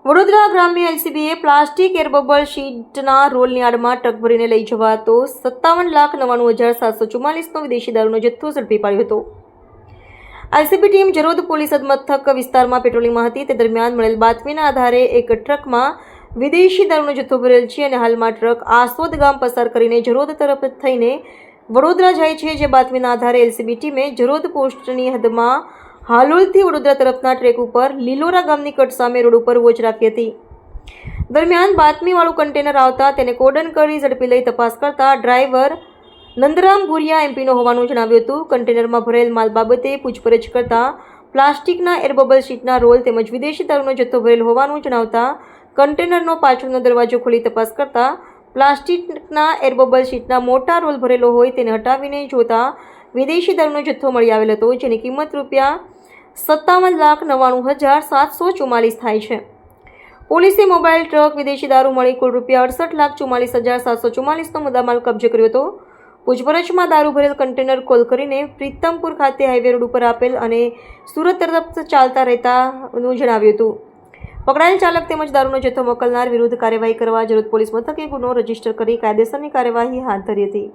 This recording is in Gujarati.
વડોદરા ગ્રામ્ય એલસીબીએ પ્લાસ્ટિક એર બબલ શીટના રોલની આડમાં ટ્રક ભરીને લઈ જવાતો 57,99,744નો વિદેશી દારૂનો જથ્થો ઝડપી પાડ્યો હતો। એલસીબી ટીમ જરોદ પોલીસ મથક વિસ્તારમાં પેટ્રોલિંગમાં હતી તે દરમિયાન મળેલ બાતમીના આધારે એક ટ્રકમાં વિદેશી દારૂનો જથ્થો ભરેલ છે અને હાલમાં ટ્રક આસોદ ગામ પસાર કરીને જરોદ તરફ થઈને વડોદરા જાય છે। જે બાતમીના આધારે એલસીબી ટીમે જરોદ પોસ્ટની હદમાં હાલોલથી વડોદરા તરફના ટ્રેક ઉપર લીલોરા ગામની કટ સામે રોડ ઉપર વોચ રાખી હતી। દરમિયાન બાતમીવાળું કન્ટેનર આવતા તેને કોર્ડન કરી ઝડપી લઈ તપાસ કરતા ડ્રાઈવર નંદરામ ભુરિયા એમપીનો હોવાનું જણાવ્યું હતું। કન્ટેનરમાં ભરેલ માલ બાબતે પૂછપરછ કરતા પ્લાસ્ટિકના એર બબલ શીટના રોલ તેમજ વિદેશી દારૂનો જથ્થો ભરેલ હોવાનું જણાવતા કન્ટેનરનો પાછળનો દરવાજો ખોલી તપાસ કરતા પ્લાસ્ટિકના એર બબલ શીટના મોટા રોલ ભરેલો હોય તેને હટાવીને જોતા વિદેશી દારૂનો જથ્થો મળી આવેલ હતો, જેની કિંમત ₹57,99,744 થાય છે। પોલીસે મોબાઈલ ટ્રક વિદેશી દારૂ મળી કુલ ₹68,44,744નો મુદ્દામાલ કબજે કર્યો હતો। પૂછપરછમાં દારૂ ભરેલ કન્ટેનર કોલ કરીને પ્રીતમપુર ખાતે હાઈવે રોડ ઉપર આપેલ અને સુરત તરફ ચાલતા રહેતાનું જણાવ્યું હતું। પકડાયેલ ચાલક તેમજ દારૂનો જથ્થો મોકલનાર વિરુદ્ધ કાર્યવાહી કરવા જરોદ પોલીસ મથકે ગુનો રજીસ્ટર કરી કાયદેસરની કાર્યવાહી હાથ ધરી હતી।